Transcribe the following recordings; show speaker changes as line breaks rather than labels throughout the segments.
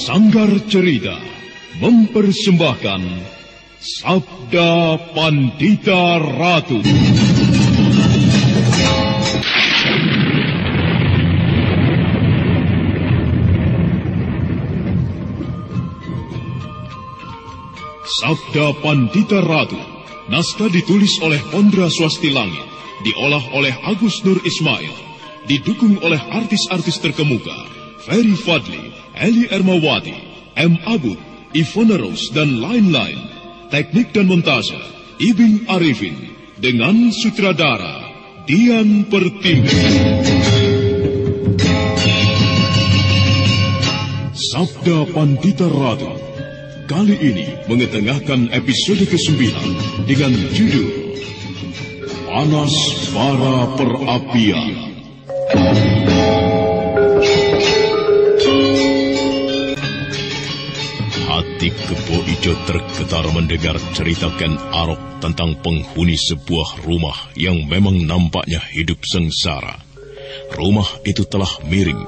Sanggar Cerita mempersembahkan Sabda Pandita Ratu. Sabda Pandita Ratu, naskah ditulis oleh Pondra Swasti Langit, diolah oleh Agus Nur Ismail, didukung oleh artis-artis terkemuka, Ferry Fadli, Eli Ermawati, M. Abud, Ivona Rose, dan lain-lain. Teknik dan montase, Ibing Arifin, dengan sutradara Dian Pertiwi. Sabda Pandita Ratu kali ini mengetengahkan episode ke-9 dengan judul Panas Bara Perapian. Hati Kebo Ijo tergetar mendengar cerita Ken Arok tentang penghuni sebuah rumah yang memang nampaknya hidup sengsara. Rumah itu telah miring,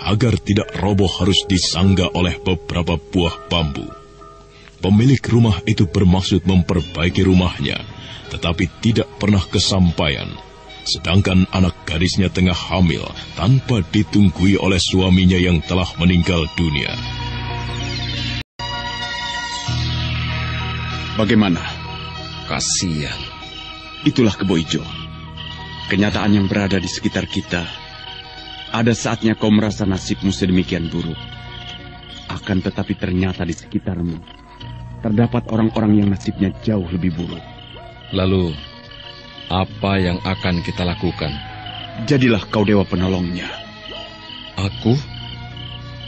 agar tidak roboh harus disangga oleh beberapa buah bambu. Pemilik rumah itu bermaksud memperbaiki rumahnya, tetapi tidak pernah kesampaian. Sedangkan anak gadisnya tengah hamil tanpa ditunggui oleh suaminya yang telah meninggal dunia.
Bagaimana? Kasihan. Itulah Kebo Ijo. Kenyataan yang berada di sekitar kita. Ada saatnya kau merasa nasibmu sedemikian buruk. Akan tetapi ternyata di sekitarmu terdapat orang-orang yang nasibnya jauh lebih buruk.
Lalu, apa yang akan kita lakukan?
Jadilah kau dewa penolongnya.
Aku?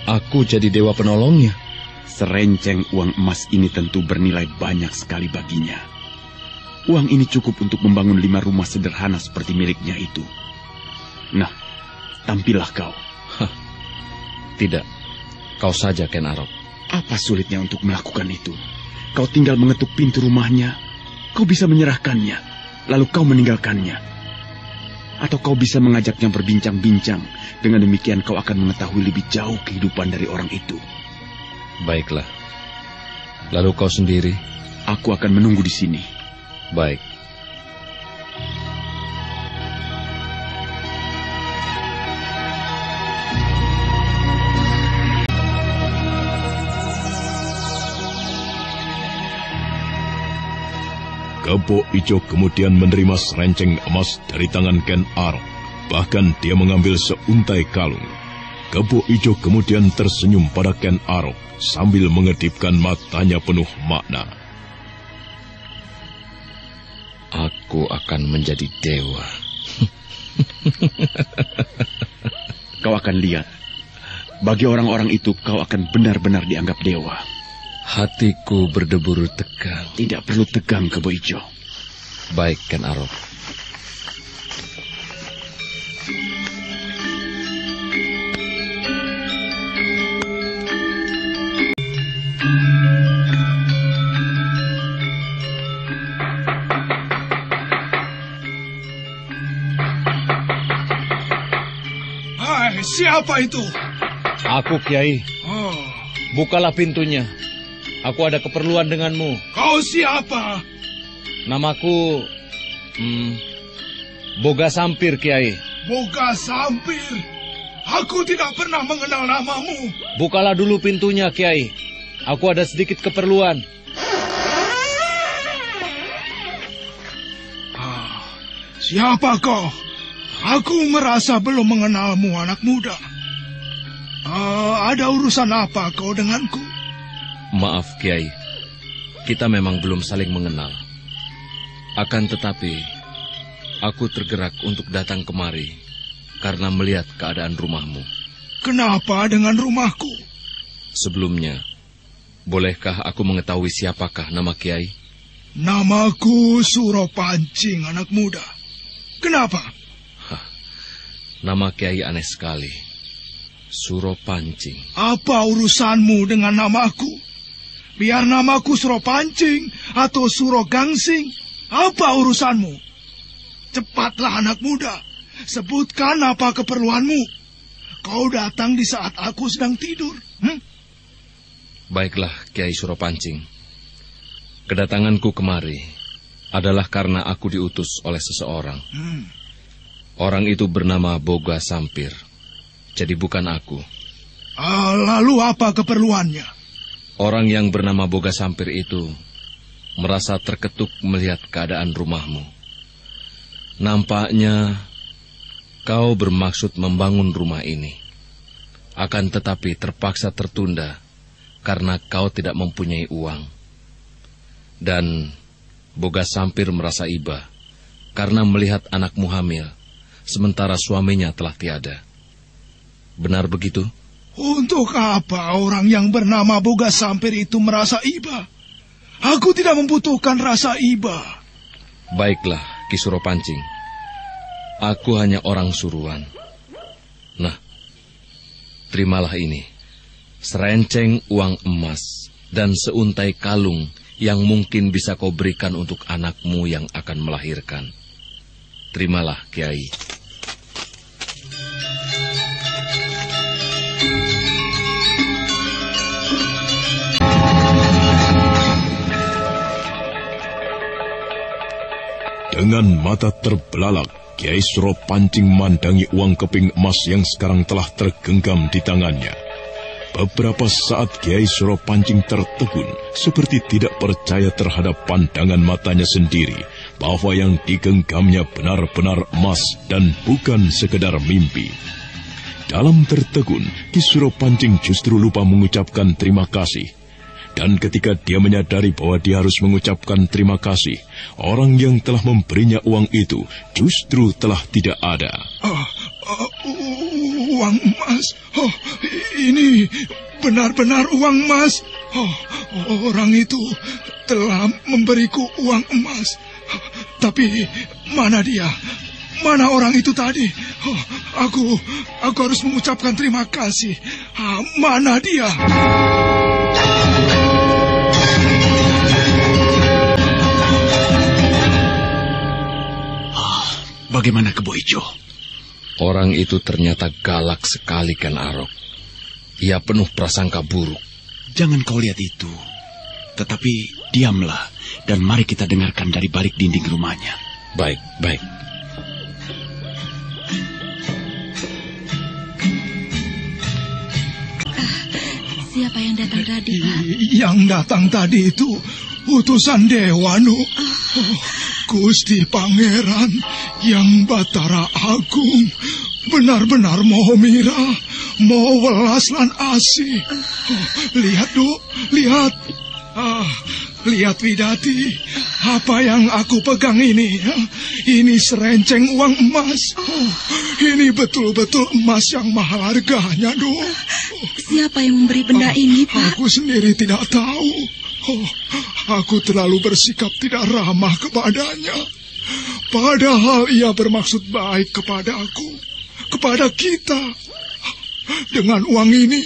Aku jadi dewa penolongnya?
Serenceng uang emas ini tentu bernilai banyak sekali baginya. Uang ini cukup untuk membangun 5 rumah sederhana seperti miliknya itu. Nah, tampillah kau.
Hah, tidak, kau saja Ken Arok.
Apa sulitnya untuk melakukan itu? Kau tinggal mengetuk pintu rumahnya, kau bisa menyerahkannya, lalu kau meninggalkannya. Atau kau bisa mengajaknya berbincang-bincang, dengan demikian kau akan mengetahui lebih jauh kehidupan dari orang itu.
Baiklah. Lalu kau sendiri?
Aku akan menunggu di sini.
Baik.
Kebo Ijo kemudian menerima serenceng emas dari tangan Ken Arok. Bahkan dia mengambil seuntai kalung. Kebo Ijo kemudian tersenyum pada Ken Arok sambil mengedipkan matanya penuh makna.
Aku akan menjadi dewa.
Kau akan lihat. Bagi orang-orang itu kau akan benar-benar dianggap dewa.
Hatiku berdebur tegang.
Tidak perlu tegang, Kebo Ijo.
Baik, Ken Arok.
Siapa itu?
Aku, Kiai.
Oh.
Bukalah pintunya. Aku ada keperluan denganmu.
Kau siapa?
Namaku Boga Sampir, Kiai.
Boga Sampir? Aku tidak pernah mengenal namamu.
Bukalah dulu pintunya, Kiai. Aku ada sedikit keperluan.
Siapa kau? Aku merasa belum mengenalmu, anak muda. Ada urusan apa kau denganku?
Maaf, Kiai. Kita memang belum saling mengenal. Akan tetapi, aku tergerak untuk datang kemari karena melihat keadaan rumahmu.
Kenapa dengan rumahku?
Sebelumnya, bolehkah aku mengetahui siapakah nama Kiai?
Namaku Suropancing, anak muda. Kenapa?
Nama Kiai aneh sekali. Suropancing.
Apa urusanmu dengan namaku? Biar namaku Suropancing atau Surogangsing, apa urusanmu? Cepatlah anak muda, sebutkan apa keperluanmu. Kau datang di saat aku sedang tidur.
Baiklah, Kiai Suropancing. Kedatanganku kemari adalah karena aku diutus oleh seseorang. Orang itu bernama Boga Sampir. Jadi bukan aku.
Lalu apa keperluannya?
Orang yang bernama Boga Sampir itu merasa terketuk melihat keadaan rumahmu. Nampaknya kau bermaksud membangun rumah ini. Akan tetapi terpaksa tertunda karena kau tidak mempunyai uang. Dan Boga Sampir merasa iba karena melihat anakmu hamil, sementara suaminya telah tiada. Benar begitu?
Untuk apa orang yang bernama Boga Sampir itu merasa iba? Aku tidak membutuhkan rasa iba.
Baiklah, Ki Suropancing. Aku hanya orang suruhan. Nah, terimalah ini. Serenceng uang emas dan seuntai kalung yang mungkin bisa kau berikan untuk anakmu yang akan melahirkan. Terimalah, Kiai.
Dengan mata terbelalak, Kiai Suropancing memandangi uang keping emas yang sekarang telah tergenggam di tangannya. Beberapa saat Kiai Suropancing tertegun, seperti tidak percaya terhadap pandangan matanya sendiri, bahwa yang digenggamnya benar-benar emas dan bukan sekedar mimpi. Dalam tertegun, Ki Suropancing justru lupa mengucapkan terima kasih. Dan ketika dia menyadari bahwa dia harus mengucapkan terima kasih, orang yang telah memberinya uang itu justru telah tidak ada.
Uang emas? Ini benar-benar uang emas? Orang itu telah memberiku uang emas. Tapi mana dia? Mana orang itu tadi? Aku harus mengucapkan terima kasih. Mana dia?
Bagaimana Kebo Ijo?
Orang itu ternyata galak sekali, Ken Arok. Ia penuh prasangka buruk.
Jangan kau lihat itu. Tetapi diamlah dan mari kita dengarkan dari balik dinding rumahnya.
Baik, baik.
Siapa yang datang tadi, Pak?
Yang datang tadi itu utusan Dewa, Nu. Gusti Pangeran yang Batara Agung benar-benar mau mira, mau welas lan asih. Lihat, Du, lihat. Lihat Widati, apa yang aku pegang ini? Ini serenceng uang emas. Ini betul-betul emas yang mahal harganya, Du.
Siapa yang memberi benda ini, Pak?
Aku sendiri tidak tahu. Aku terlalu bersikap tidak ramah kepadanya. Padahal ia bermaksud baik kepada aku, kepada kita. Dengan uang ini,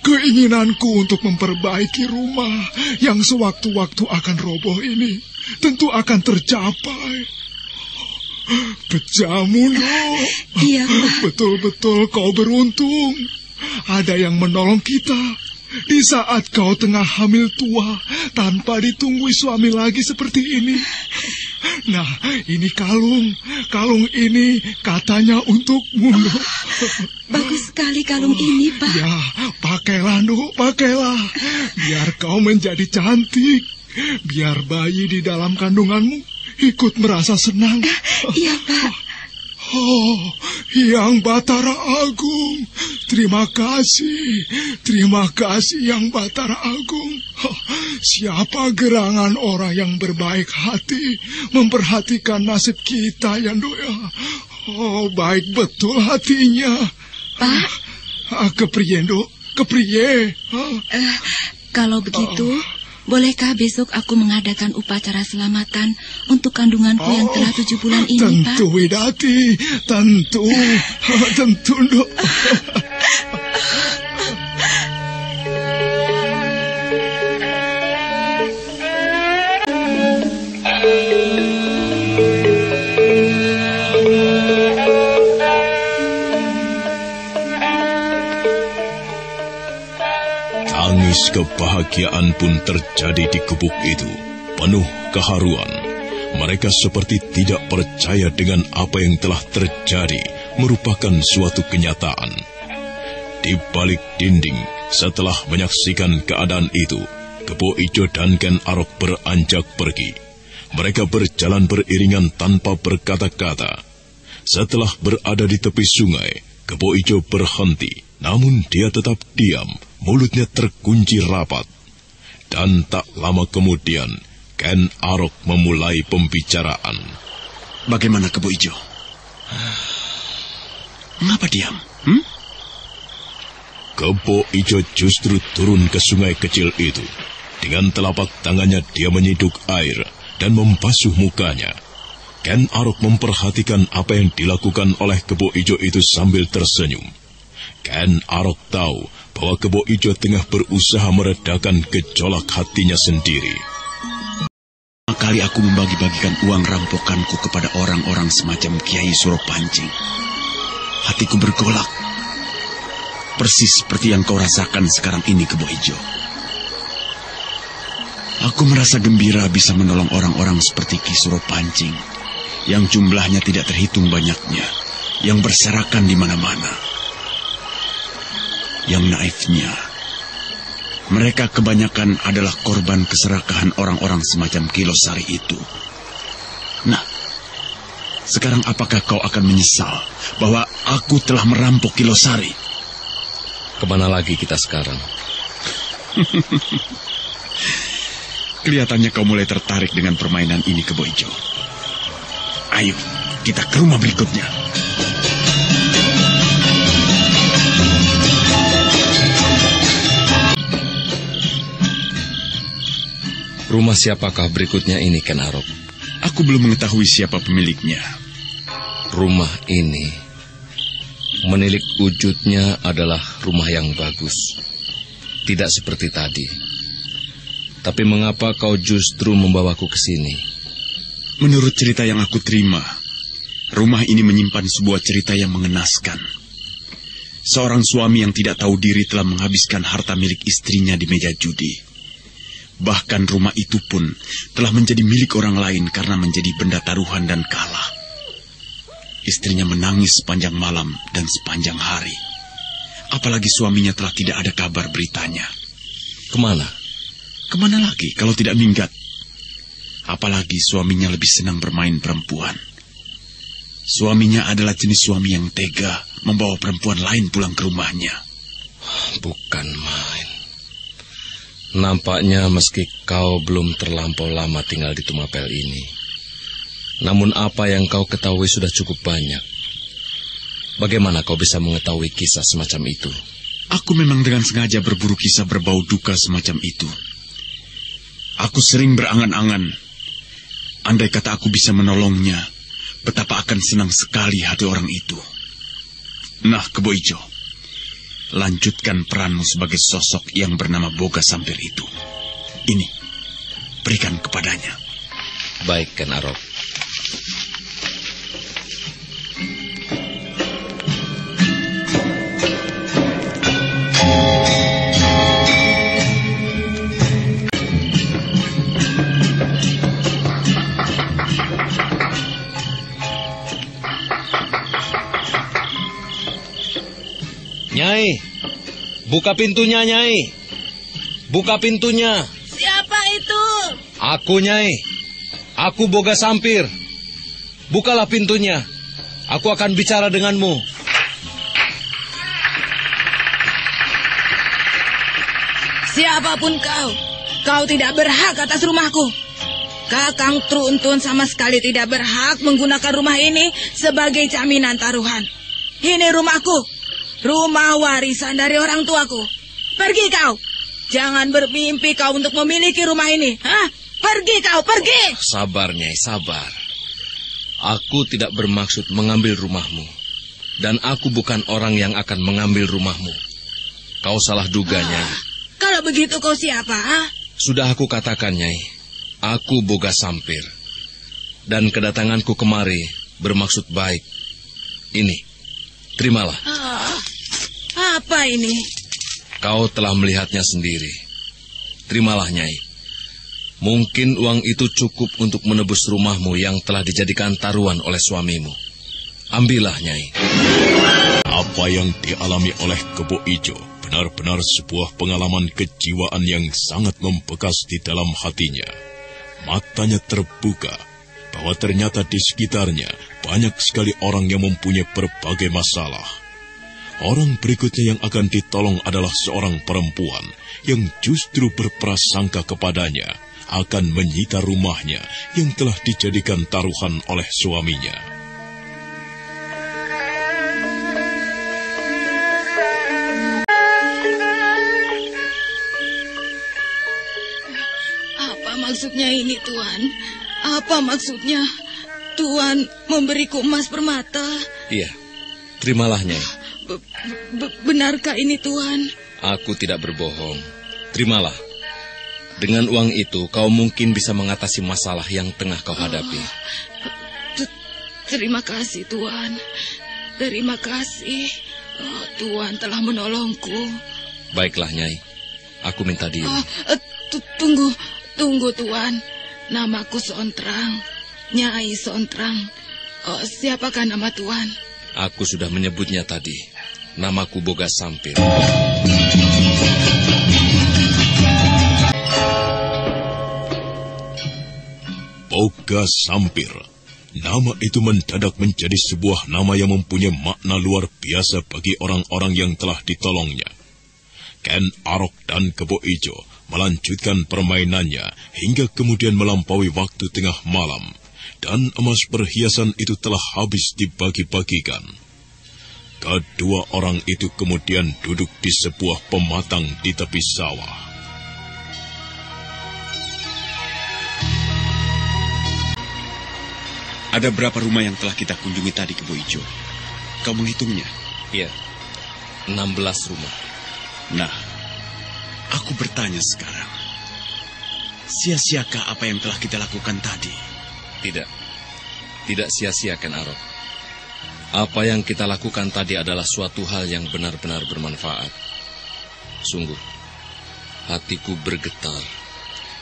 keinginanku untuk memperbaiki rumah yang sewaktu-waktu akan roboh ini tentu akan tercapai. Bejamu, No.
Iya, Pak.
Betul-betul kau beruntung. Ada yang menolong kita di saat kau tengah hamil tua tanpa ditunggui suami lagi seperti ini. Nah, ini kalung. Kalung ini katanya untukmu, No.
Bagus sekali kalung ini, Pak.
Ya, pakailah, No, pakailah. Biar kau menjadi cantik. Biar bayi di dalam kandunganmu ikut merasa senang.
Iya, Pak.
Oh, Yang Batara Agung, terima kasih Yang Batara Agung. Siapa gerangan orang yang berbaik hati memperhatikan nasib kita, ya, Ndo, ya. Oh, baik betul hatinya.
Pak?
Kepriye, Ndo? Kepriye?
Kalau begitu, bolehkah besok aku mengadakan upacara selamatan untuk kandunganku yang telah 7 bulan ini,
tentu,
Pak?
Widati, tentu, Ndo.
Tangis kebahagiaan pun terjadi di gubuk itu, penuh keharuan. Mereka seperti tidak percaya dengan apa yang telah terjadi merupakan suatu kenyataan. Di balik dinding, setelah menyaksikan keadaan itu, Kebo Ijo dan Ken Arok beranjak pergi. Mereka berjalan beriringan tanpa berkata-kata. Setelah berada di tepi sungai, Kebo Ijo berhenti, namun dia tetap diam, mulutnya terkunci rapat. Dan tak lama kemudian, Ken Arok memulai pembicaraan.
Bagaimana Kebo Ijo? Mengapa diam?
Kebo Ijo justru turun ke sungai kecil itu. Dengan telapak tangannya dia menyiduk air dan membasuh mukanya. Ken Arok memperhatikan apa yang dilakukan oleh Kebo Ijo itu sambil tersenyum. Ken Arok tahu bahwa Kebo Ijo tengah berusaha meredakan gejolak hatinya sendiri.
Kali aku membagi-bagikan uang rampokanku kepada orang-orang semacam Kiai Suropancing. Hatiku bergolak. Persis seperti yang kau rasakan sekarang ini, Kebo Ijo. Aku merasa gembira bisa menolong orang-orang seperti Ki Suropancing, yang jumlahnya tidak terhitung banyaknya, yang berserakan di mana-mana. Yang naifnya, mereka kebanyakan adalah korban keserakahan orang-orang semacam Kilosari itu. Nah, sekarang apakah kau akan menyesal bahwa aku telah merampok Kilosari?
Kemana lagi kita sekarang?
Kelihatannya kau mulai tertarik dengan permainan ini, Kebo Ijo. Ayo, kita ke rumah berikutnya.
Rumah siapakah berikutnya ini, Ken Arok?
Aku belum mengetahui siapa pemiliknya.
Rumah ini, menilik wujudnya adalah rumah yang bagus. Tidak seperti tadi. Tapi mengapa kau justru membawaku ke sini?
Menurut cerita yang aku terima, rumah ini menyimpan sebuah cerita yang mengenaskan. Seorang suami yang tidak tahu diri telah menghabiskan harta milik istrinya di meja judi. Bahkan rumah itu pun telah menjadi milik orang lain karena menjadi benda taruhan dan kalah. Istrinya menangis sepanjang malam dan sepanjang hari. Apalagi suaminya telah tidak ada kabar beritanya.
Kemana?
Kemana lagi kalau tidak minggat? Apalagi suaminya lebih senang bermain perempuan. Suaminya adalah jenis suami yang tega membawa perempuan lain pulang ke rumahnya.
Bukan main. Nampaknya meski kau belum terlampau lama tinggal di Tumapel ini, namun apa yang kau ketahui sudah cukup banyak. Bagaimana kau bisa mengetahui kisah semacam itu?
Aku memang dengan sengaja berburu kisah berbau duka semacam itu. Aku sering berangan-angan, andai kata aku bisa menolongnya, betapa akan senang sekali hati orang itu. Nah, Kebo Ijo, lanjutkan peranmu sebagai sosok yang bernama Boga Sampir itu. Ini, berikan kepadanya.
Baik, Ken Arok. Nyai, buka pintunya, Nyai. Buka pintunya.
Siapa itu?
Aku, Nyai. Aku Boga Sampir. Bukalah pintunya. Aku akan bicara denganmu.
Siapapun kau tidak berhak atas rumahku. Kakang Truntun sama sekali tidak berhak menggunakan rumah ini sebagai jaminan taruhan. Ini rumahku. Rumah warisan dari orang tuaku. Pergi kau. Jangan bermimpi kau untuk memiliki rumah ini. Hah? Pergi kau, pergi.
Sabar, Nyai, sabar. Aku tidak bermaksud mengambil rumahmu. Dan aku bukan orang yang akan mengambil rumahmu. Kau salah duga, Nyai.
Kalau begitu kau siapa?
Sudah aku katakan, Nyai. Aku Boga Sampir. Dan kedatanganku kemari bermaksud baik. Ini, terimalah.
Apa ini?
Kau telah melihatnya sendiri. Terimalah, Nyai. Mungkin uang itu cukup untuk menebus rumahmu yang telah dijadikan taruhan oleh suamimu. Ambillah, Nyai.
Apa yang dialami oleh Kebo Ijo benar-benar sebuah pengalaman kejiwaan yang sangat membekas di dalam hatinya. Matanya terbuka bahwa ternyata di sekitarnya banyak sekali orang yang mempunyai berbagai masalah. Orang berikutnya yang akan ditolong adalah seorang perempuan yang justru berprasangka kepadanya akan menyita rumahnya yang telah dijadikan taruhan oleh suaminya.
Apa maksudnya ini, Tuan? Apa maksudnya? Tuan memberiku emas permata?
Iya, terimalah, Nyai.
Benarkah ini, Tuan?
Aku tidak berbohong. Terimalah. Dengan uang itu, kau mungkin bisa mengatasi masalah yang tengah kau hadapi.
Terima kasih, Tuan. Terima kasih. Tuan telah menolongku.
Baiklah, Nyai. Aku minta diri.
Tunggu, Tuan. Namaku Sontrang. Nyai Sontrang. Siapakah nama Tuan?
Aku sudah menyebutnya tadi. Namaku Boga Sampir.
Boga Sampir. Nama itu mendadak menjadi sebuah nama yang mempunyai makna luar biasa bagi orang-orang yang telah ditolongnya. Ken Arok dan Kebo Ijo melanjutkan permainannya hingga kemudian melampaui waktu tengah malam, dan emas perhiasan itu telah habis dibagi-bagikan. Kedua orang itu kemudian duduk di sebuah pematang di tepi sawah.
Ada berapa rumah yang telah kita kunjungi tadi, Kebo Ijo? Kau menghitungnya?
Iya, 16 rumah.
Nah, aku bertanya sekarang. Sia-siakah apa yang telah kita lakukan tadi?
Tidak sia-sia, Ken Arok. Apa yang kita lakukan tadi adalah suatu hal yang benar-benar bermanfaat. Sungguh, hatiku bergetar.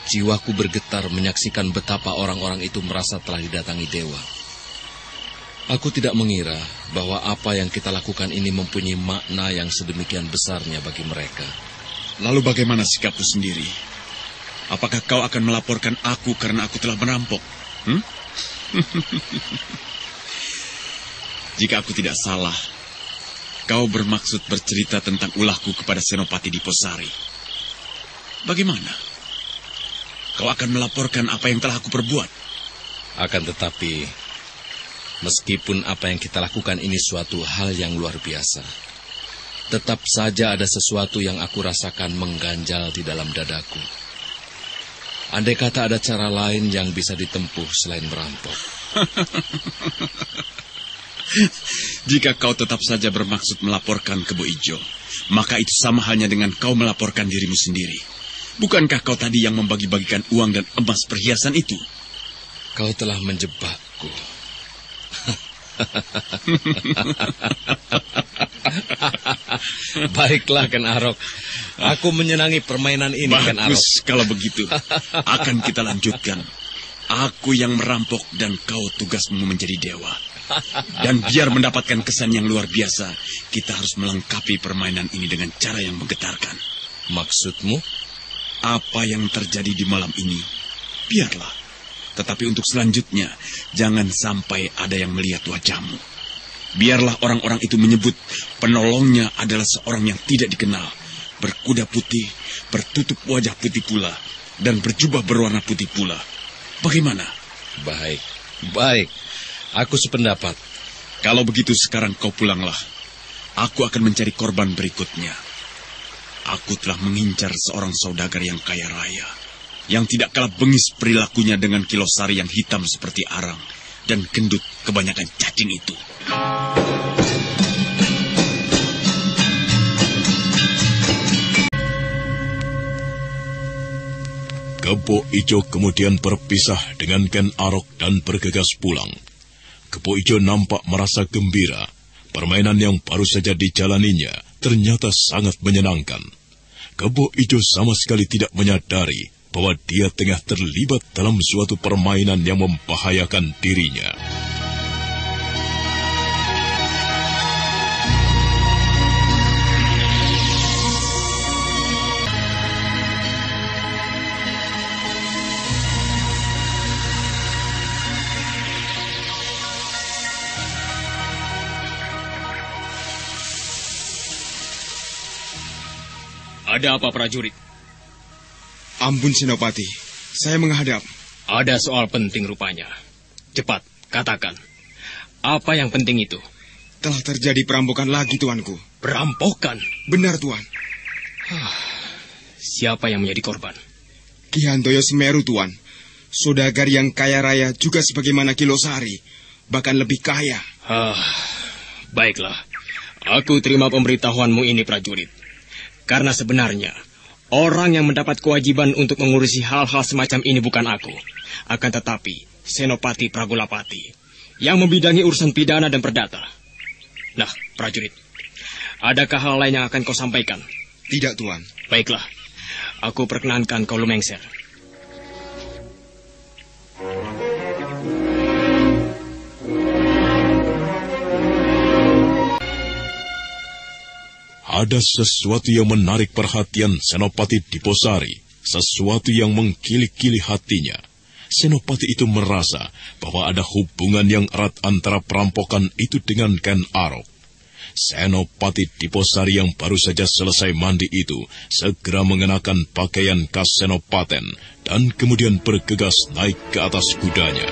Jiwaku bergetar menyaksikan betapa orang-orang itu merasa telah didatangi dewa. Aku tidak mengira bahwa apa yang kita lakukan ini mempunyai makna yang sedemikian besarnya bagi mereka.
Lalu bagaimana sikapmu sendiri? Apakah kau akan melaporkan aku karena aku telah merampok? Jika aku tidak salah, kau bermaksud bercerita tentang ulahku kepada Senopati Diposari. Bagaimana? Kau akan melaporkan apa yang telah aku perbuat?
Akan tetapi, meskipun apa yang kita lakukan ini suatu hal yang luar biasa, tetap saja ada sesuatu yang aku rasakan mengganjal di dalam dadaku. Andai kata ada cara lain yang bisa ditempuh selain merampok.
Jika kau tetap saja bermaksud melaporkan Kebo Ijo, maka itu sama halnya dengan kau melaporkan dirimu sendiri. Bukankah kau tadi yang membagi-bagikan uang dan emas perhiasan itu?
Kau telah menjebakku. Baiklah, Ken Arok. Aku menyenangi permainan ini, Ken Arok.
Bagus, kalau begitu. Akan kita lanjutkan. Aku yang merampok dan kau tugasmu menjadi dewa. Dan biar mendapatkan kesan yang luar biasa, kita harus melengkapi permainan ini dengan cara yang menggetarkan.
Maksudmu?
Apa yang terjadi di malam ini, biarlah. Tetapi untuk selanjutnya, jangan sampai ada yang melihat wajahmu. Biarlah orang-orang itu menyebut penolongnya adalah seorang yang tidak dikenal, berkuda putih, bertutup wajah putih pula, dan berjubah berwarna putih pula. Bagaimana?
Baik. Aku sependapat.
Kalau begitu sekarang kau pulanglah. Aku akan mencari korban berikutnya. Aku telah mengincar seorang saudagar yang kaya raya, yang tidak kalah bengis perilakunya dengan Kilosari yang hitam seperti arang, dan gendut kebanyakan cacing itu.
Kebo Ijo kemudian berpisah dengan Ken Arok dan bergegas pulang. Kebo Ijo nampak merasa gembira. Permainan yang baru saja dijalaninya ternyata sangat menyenangkan. Kebo Ijo sama sekali tidak menyadari bahwa dia tengah terlibat dalam suatu permainan yang membahayakan dirinya.
Ada apa, prajurit?
Ampun, Senopati. Saya menghadap.
Ada soal penting rupanya. Cepat, katakan. Apa yang penting itu?
Telah terjadi perampokan lagi, tuanku.
Perampokan?
Benar, tuan.
Siapa yang menjadi korban?
Ki Handoyo Semeru, tuan. Saudagar yang kaya raya juga sebagaimana Ki Losari. Bahkan lebih kaya.
Baiklah. Aku terima pemberitahuanmu ini, prajurit. Karena sebenarnya, orang yang mendapat kewajiban untuk mengurusi hal-hal semacam ini bukan aku. Akan tetapi, Senopati Pragolapati, yang membidangi urusan pidana dan perdata. Nah, prajurit, adakah hal lain yang akan kau sampaikan?
Tidak, tuan.
Baiklah, aku perkenankan kau lumengser.
Ada sesuatu yang menarik perhatian Senopati Diposari, sesuatu yang mengkili-kili hatinya. Senopati itu merasa bahwa ada hubungan yang erat antara perampokan itu dengan Ken Arok. Senopati Diposari yang baru saja selesai mandi itu segera mengenakan pakaian khas Senopaten dan kemudian bergegas naik ke atas kudanya.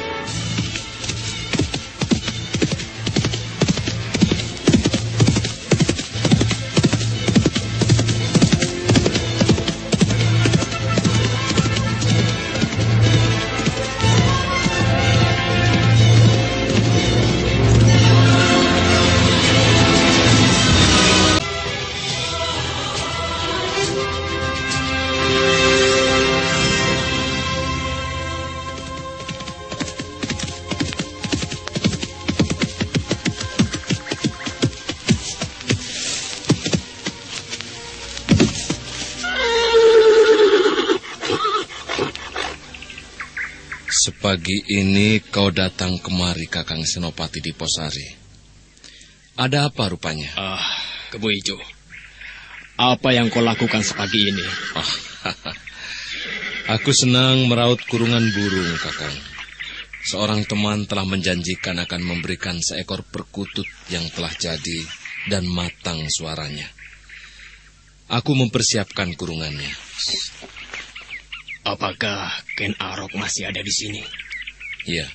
Pagi ini kau datang kemari, Kakang Senopati Diposari. Ada apa rupanya?
Kebo Ijo. Apa yang kau lakukan sepagi ini?
Aku senang meraut kurungan burung, Kakang. Seorang teman telah menjanjikan akan memberikan seekor perkutut yang telah jadi dan matang suaranya. Aku mempersiapkan kurungannya.
Apakah Ken Arok masih ada di sini?
Iya.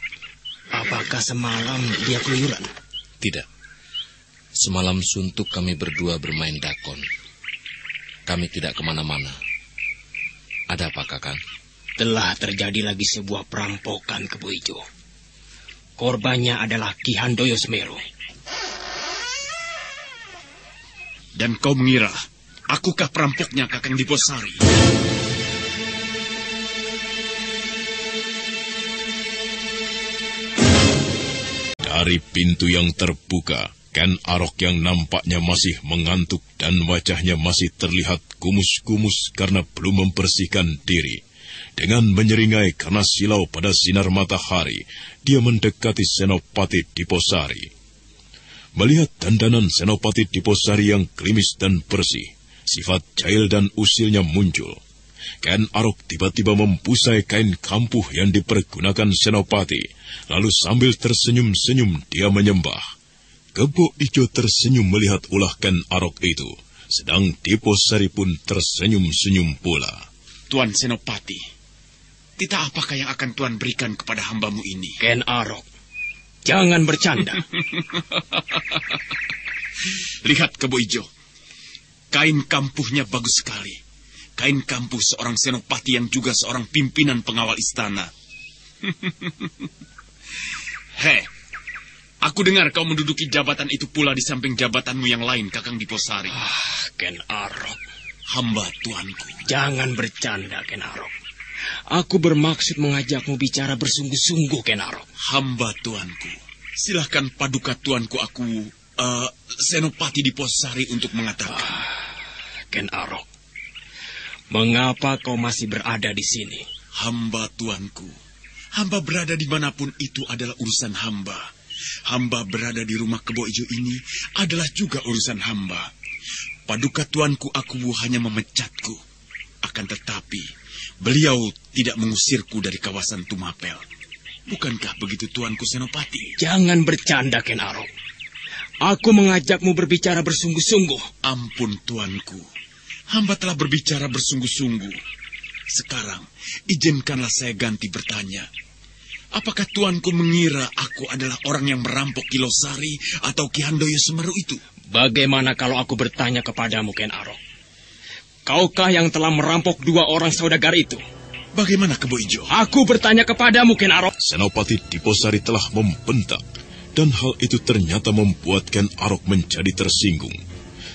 Apakah semalam dia keluyuran?
Tidak. Semalam suntuk kami berdua bermain dakon. Kami tidak kemana-mana. Ada apa, Kakang?
Telah terjadi lagi sebuah perampokan, Kebo Ijo. Korbannya adalah Ki Handoyo Semeru.
Dan kau mengira, akukah perampoknya, Kakang Diposari?
Dari pintu yang terbuka, Ken Arok yang nampaknya masih mengantuk dan wajahnya masih terlihat kumus-kumus karena belum membersihkan diri. Dengan menyeringai karena silau pada sinar matahari, dia mendekati Senopati Diposari. Melihat dandanan Senopati Diposari yang klimis dan bersih, sifat jahil dan usilnya muncul. Ken Arok tiba-tiba membusai kain kampuh yang dipergunakan Senopati, lalu sambil tersenyum-senyum dia menyembah. Kebo Ijo tersenyum melihat ulah Ken Arok itu, sedang Diposari pun tersenyum-senyum pula.
Tuan Senopati, titah apakah yang akan Tuan berikan kepada hambamu ini?
Ken Arok, jangan bercanda.
Lihat, Kebo Ijo, kain kampuhnya bagus sekali. Kain kampuh seorang senopati yang juga seorang pimpinan pengawal istana. Aku dengar kau menduduki jabatan itu pula di samping jabatanmu yang lain, Kakang Diposari.
Ken Arok.
Hamba tuanku.
Jangan bercanda, Ken Arok. Aku bermaksud mengajakmu bicara bersungguh-sungguh, Ken Arok.
Hamba tuanku. Silahkan paduka tuanku aku, Senopati Diposari untuk mengatakan.
Ken Arok. Mengapa kau masih berada di sini?
Hamba tuanku. Hamba berada dimanapun itu adalah urusan hamba. Hamba berada di rumah Kebo Ijo ini adalah juga urusan hamba. Paduka tuanku Akuwu hanya memecatku. Akan tetapi, beliau tidak mengusirku dari kawasan Tumapel. Bukankah begitu tuanku Senopati?
Jangan bercanda, Ken Arok. Aku mengajakmu berbicara bersungguh-sungguh.
Ampun tuanku. Hamba telah berbicara bersungguh-sungguh. Sekarang, izinkanlah saya ganti bertanya. Apakah tuanku mengira aku adalah orang yang merampok Kilosari atau Ki Handoyo Semeru itu?
Bagaimana kalau aku bertanya kepadamu, Ken Arok? Kaukah yang telah merampok 2 orang saudagar itu?
Bagaimana Kebo Ijo?
Aku bertanya kepadamu, Ken Arok.
Senopati Diposari telah membentak, dan hal itu ternyata membuat Ken Arok menjadi tersinggung.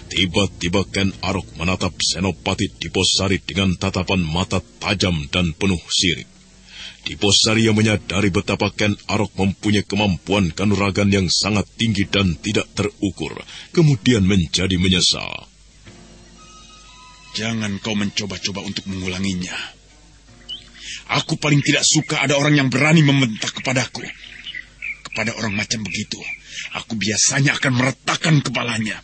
Tiba-tiba Ken Arok menatap Senopati Diposari dengan tatapan mata tajam dan penuh sirik. Diposari yang menyadari betapa Ken Arok mempunyai kemampuan kanuragan yang sangat tinggi dan tidak terukur, kemudian menjadi menyesal.
Jangan kau mencoba-coba untuk mengulanginya. Aku paling tidak suka ada orang yang berani membentak kepadaku. Kepada orang macam begitu, aku biasanya akan meretakkan kepalanya.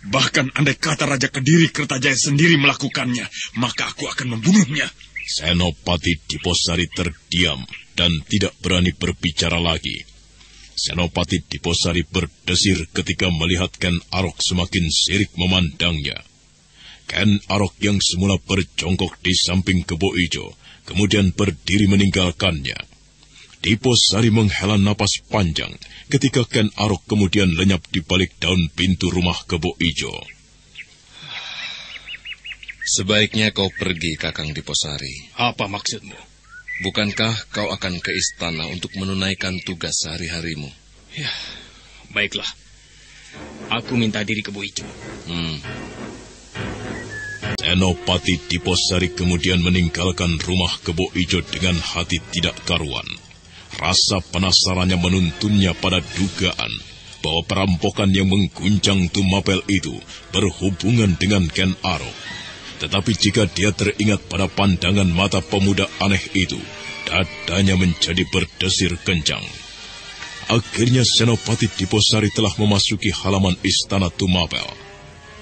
Bahkan andai kata Raja Kediri Kertajaya sendiri melakukannya, maka aku akan membunuhnya.
Senopati Diposari terdiam dan tidak berani berbicara lagi. Senopati Diposari berdesir ketika melihat Ken Arok semakin sirik memandangnya. Ken Arok yang semula berjongkok di samping Kebo Ijo, kemudian berdiri meninggalkannya. Diposari menghela napas panjang ketika Ken Arok kemudian lenyap di balik daun pintu rumah Kebo Ijo.
Sebaiknya kau pergi, Kakang Diposari.
Apa maksudmu?
Bukankah kau akan ke istana untuk menunaikan tugas sehari-harimu?
Ya, baiklah. Aku minta diri Kebo Ijo.
Senopati Diposari kemudian meninggalkan rumah Kebo Ijo dengan hati tidak karuan. Rasa penasarannya menuntunnya pada dugaan bahwa perampokan yang mengguncang Tumapel itu berhubungan dengan Ken Arok. Tetapi jika dia teringat pada pandangan mata pemuda aneh itu, dadanya menjadi berdesir kencang. Akhirnya Senopati Diposari telah memasuki halaman istana Tumapel.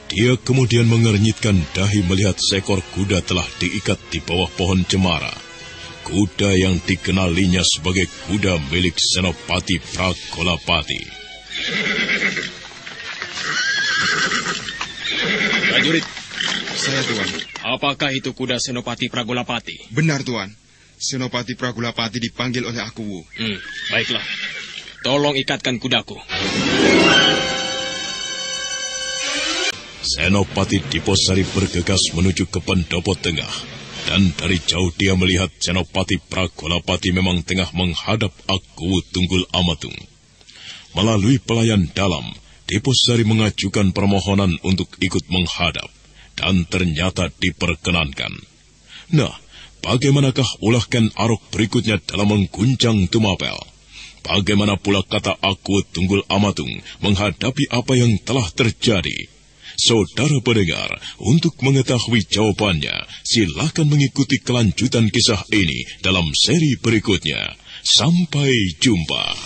Dia kemudian mengernyitkan dahi melihat seekor kuda telah diikat di bawah pohon cemara. Kuda yang dikenalinya sebagai kuda milik Senopati Pragolapati.
Prajurit,
Saya, Tuan.
apakah itu kuda Senopati Pragolapati?
Benar, Tuan. Senopati Pragolapati dipanggil oleh Akuwu.
Baiklah. Tolong ikatkan kudaku.
Senopati Diposari bergegas menuju ke pendopo tengah, dan dari jauh dia melihat Senopati Pragolapati memang tengah menghadap Akuwu Tunggul Amatung. Melalui pelayan dalam, Diposari mengajukan permohonan untuk ikut menghadap, dan ternyata diperkenankan. Nah, bagaimanakah ulah Ken Arok berikutnya dalam mengguncang Tumapel? Bagaimana pula kata Akuwu Tunggul Amatung menghadapi apa yang telah terjadi? Saudara pendengar, untuk mengetahui jawabannya, silakan mengikuti kelanjutan kisah ini dalam seri berikutnya. Sampai jumpa.